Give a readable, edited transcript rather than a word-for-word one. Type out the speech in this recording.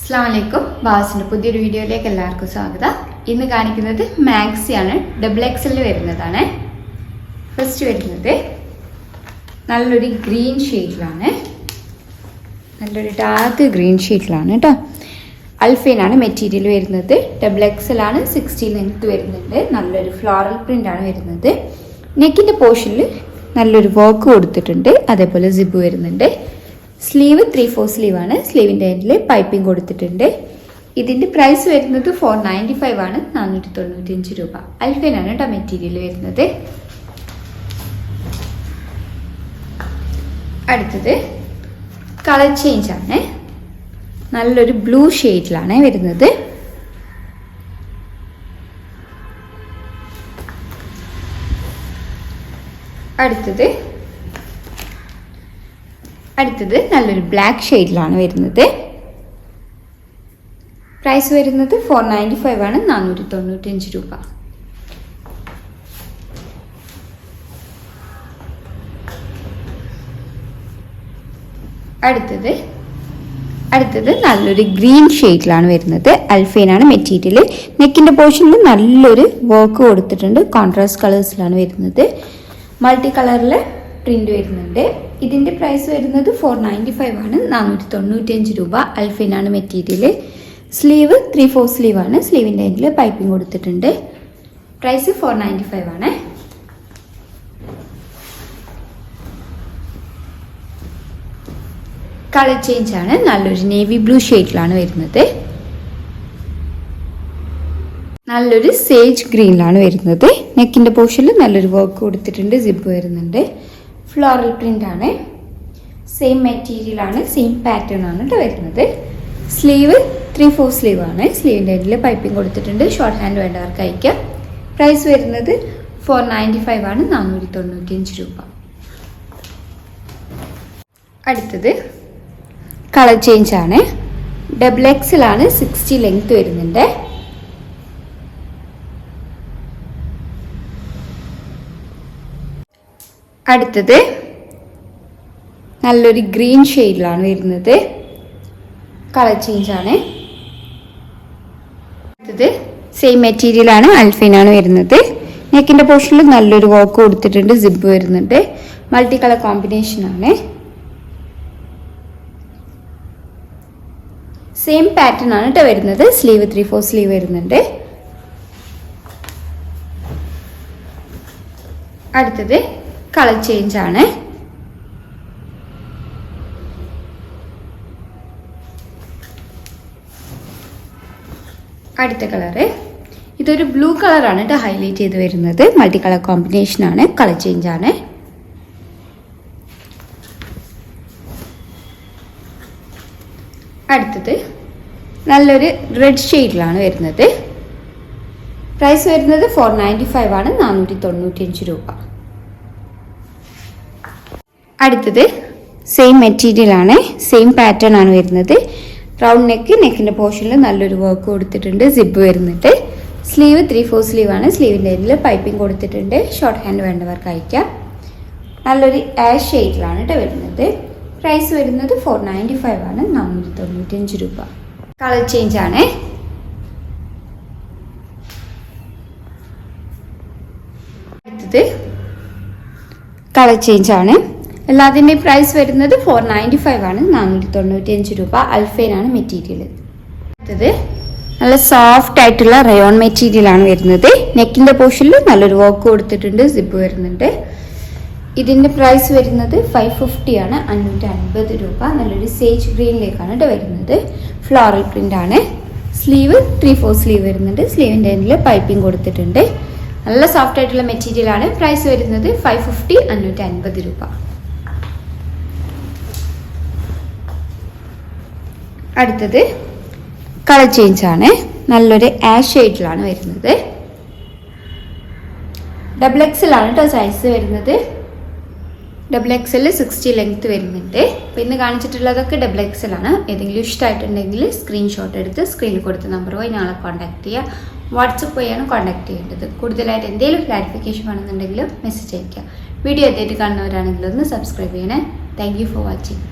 അസ്സലാമലൈക്കും. ബാസിൻ്റെ പുതിയൊരു വീഡിയോയിലേക്ക് എല്ലാവർക്കും സ്വാഗതം. ഇന്ന് കാണിക്കുന്നത് മാക്സിയാണ്. XXL വരുന്നതാണ്. ഫസ്റ്റ് വരുന്നത് നല്ലൊരു ഗ്രീൻ ഷെയ്ഡിലാണ്, നല്ലൊരു ഡാർക്ക് ഗ്രീൻ ഷെയ്ഡിലാണ് കേട്ടോ. അൽഫൈനാണ് മെറ്റീരിയൽ വരുന്നത്. XXL ആണ്. 60 ലെങ്ത് വരുന്നുണ്ട്. നല്ലൊരു ഫ്ലോറൽ പ്രിൻ്റ് ആണ് വരുന്നത്. നെക്കിൻ്റെ പോർഷനിൽ നല്ലൊരു വർക്ക് കൊടുത്തിട്ടുണ്ട്. അതേപോലെ സിബ് വരുന്നുണ്ട്. സ്ലീവ് 3/4 സ്ലീവ് ആണ്. സ്ലീവിൻ്റെ എൻഡിൽ പൈപ്പിംഗ് കൊടുത്തിട്ടുണ്ട്. ഇതിൻ്റെ പ്രൈസ് വരുന്നത് 495 ആണ്, 495 രൂപ. അൽഫൈനാണ് കേട്ടോ മെറ്റീരിയൽ വരുന്നത്. അടുത്തത് കളർ ചേഞ്ച് ആണ്. നല്ലൊരു ബ്ലൂ ഷെയ്ഡിലാണ് വരുന്നത്. അടുത്തത് നല്ലൊരു ബ്ലാക്ക് ഷെയ്ഡിലാണ് വരുന്നത്. പ്രൈസ് വരുന്നത് 495 ആണ്, 495 രൂപ. അടുത്തത് നല്ലൊരു ഗ്രീൻ ഷെയ്ഡിലാണ് വരുന്നത്. അൽഫൈനാണ് മെറ്റീരിയൽ. നെക്കിൻ്റെ പോർഷനിൽ നല്ലൊരു വർക്ക് കൊടുത്തിട്ടുണ്ട്. കോൺട്രാസ്റ്റ് കളേഴ്സിലാണ് വരുന്നത്. മൾട്ടി കളറിൽ പ്രിൻ്റ് വരുന്നുണ്ട്. ഇതിൻ്റെ പ്രൈസ് വരുന്നത് 495 ആണ്, 495 രൂപ. അൽഫൈനാണ് മെറ്റീരിയൽ. സ്ലീവ് 3/4 സ്ലീവ് ആണ്. സ്ലീവിൻ്റെ എൻഡിൽ പൈപ്പിംഗ് കൊടുത്തിട്ടുണ്ട്. പ്രൈസ് 495 ആണ്. കളർ ചേഞ്ച് ആണ്. നല്ലൊരു നേവി ബ്ലൂ ഷെയ്ഡിലാണ് വരുന്നത്. നല്ലൊരു സേജ് ഗ്രീനിലാണ് വരുന്നത്. നെക്കിൻ്റെ പോർഷനിൽ നല്ലൊരു വർക്ക് കൊടുത്തിട്ടുണ്ട്. സിബ് വരുന്നുണ്ട്. ഫ്ലോറൽ പ്രിൻ്റ് ആണ്. സെയിം മെറ്റീരിയൽ ആണ്, സെയിം പാറ്റേൺ ആണ് കേട്ടോ വരുന്നത്. സ്ലീവ് 3/4 സ്ലീവ് ആണ്. സ്ലീവിൻ്റെ എൻഡിൽ പൈപ്പിംഗ് കൊടുത്തിട്ടുണ്ട്. ഷോർട്ട് ഹാൻഡ് വേണ്ടവർക്ക് അയക്കാം. പ്രൈസ് വരുന്നത് 495 ആണ്, 495 രൂപ. അടുത്തത് കളർ ചേഞ്ച് ആണ്. XXL ആണ്. 60 ലെങ്ത് വരുന്നുണ്ട്. അടുത്തത് നല്ലൊരു ഗ്രീൻ ഷെയ്ഡിലാണ് വരുന്നത്. കളർ ചേഞ്ച് ആണ്. അടുത്തത് സെയിം മെറ്റീരിയൽ ആണ്. അൽഫൈനാണ് വരുന്നത്. നെക്കിൻ്റെ പോർഷനിൽ നല്ലൊരു വർക്ക് കൊടുത്തിട്ടുണ്ട്. സിബ് വരുന്നുണ്ട്. മൾട്ടി കളർ കോമ്പിനേഷൻ ആണ്. സെയിം പാറ്റേൺ ആണ് കേട്ടോ വരുന്നത്. സ്ലീവ് 3/4 സ്ലീവ് വരുന്നുണ്ട്. അടുത്തത് കളർ ചേഞ്ച് ആണ്. അടുത്ത കളറ് ഇതൊരു ബ്ലൂ കളറാണ് കേട്ടോ ഹൈലൈറ്റ് ചെയ്ത് വരുന്നത്. മൾട്ടി കളർ കോമ്പിനേഷൻ ആണ്. കളർ ചേഞ്ച് ആണ്. അടുത്തത് നല്ലൊരു റെഡ് ഷെയ്ഡിലാണ് വരുന്നത്. പ്രൈസ് വരുന്നത് 495 ആണ്, 495 രൂപ. അടുത്തത് സെയിം മെറ്റീരിയൽ ആണ്. സെയിം പാറ്റേൺ ആണ് വരുന്നത്. റൗണ്ട് നെക്കിൻ്റെ പോർഷനിൽ നല്ലൊരു വർക്ക് കൊടുത്തിട്ടുണ്ട്. സിബ് വരുന്നുണ്ട്. സ്ലീവ് 3/4 സ്ലീവ് ആണ്. സ്ലീവിൻ്റെ എൻഡിൽ പൈപ്പിംഗ് കൊടുത്തിട്ടുണ്ട്. ഷോർട്ട് ഹാൻഡ് വേണ്ടവർക്ക് അയക്കാം. നല്ലൊരു ആഷ് ഷെയ്ഡിലാണ് കേട്ടോ വരുന്നത്. പ്രൈസ് വരുന്നത് 495 ആണ്, 495 രൂപ. കളർ ചേഞ്ച് ആണ്. അടുത്തത് കളർ ചേഞ്ച് ആണ്. എല്ലാത്തിൻ്റെയും പ്രൈസ് വരുന്നത് 495 ആണ്, 495 രൂപ. അൽഫൈനാണ് മെറ്റീരിയൽ. അടുത്തത് നല്ല സോഫ്റ്റ് ആയിട്ടുള്ള റയോൺ മെറ്റീരിയൽ ആണ് വരുന്നത്. നെക്കിൻ്റെ പോർഷനിൽ നല്ലൊരു വർക്ക് കൊടുത്തിട്ടുണ്ട്. സിബ് വരുന്നുണ്ട്. ഇതിൻ്റെ പ്രൈസ് വരുന്നത് 550 ആണ്, 550 രൂപ. നല്ലൊരു സേജ് ഗ്രീനിലേക്കാണ് കേട്ടോ വരുന്നത്. ഫ്ലോറൽ പ്രിൻ്റ് ആണ്. സ്ലീവ് 3/4 സ്ലീവ് വരുന്നുണ്ട്. സ്ലീവിൻ്റെ എൻഡിൽ പൈപ്പിംഗ് കൊടുത്തിട്ടുണ്ട്. നല്ല സോഫ്റ്റ് ആയിട്ടുള്ള മെറ്റീരിയൽ ആണ്. പ്രൈസ് വരുന്നത് 550, 550 രൂപ. അടുത്തത് കളർ ചേഞ്ച് ആണ്. നല്ലൊരു ആഷ് ഷെയ്ഡിലാണ് വരുന്നത്. XXL ആണ് കേട്ടോ സൈസ് വരുന്നത്. XXL 60 ലെങ്ത് വരുന്നുണ്ട്. അപ്പോൾ ഇന്ന് കാണിച്ചിട്ടുള്ളതൊക്കെ XXL ആണ്. ഏതെങ്കിലും ഇഷ്ടമായിട്ടുണ്ടെങ്കിൽ സ്ക്രീൻഷോട്ട് എടുത്ത് സ്ക്രീനിൽ കൊടുത്ത നമ്പർ പോയി ഞങ്ങളെ കോൺടാക്ട് ചെയ്യുക. വാട്സപ്പ് വഴിയാണ് കോൺടാക്ട് ചെയ്യേണ്ടത്. കൂടുതലായിട്ട് എന്തെങ്കിലും ക്ലാരിഫിക്കേഷൻ വേണമെന്നുണ്ടെങ്കിൽ മെസ്സേജ് അയയ്ക്കുക. വീഡിയോ ആദ്യമായിട്ട് കാണുന്നവരാണെങ്കിൽ ഒന്ന് സബ്സ്ക്രൈബ് ചെയ്യണേ. Thank you for watching.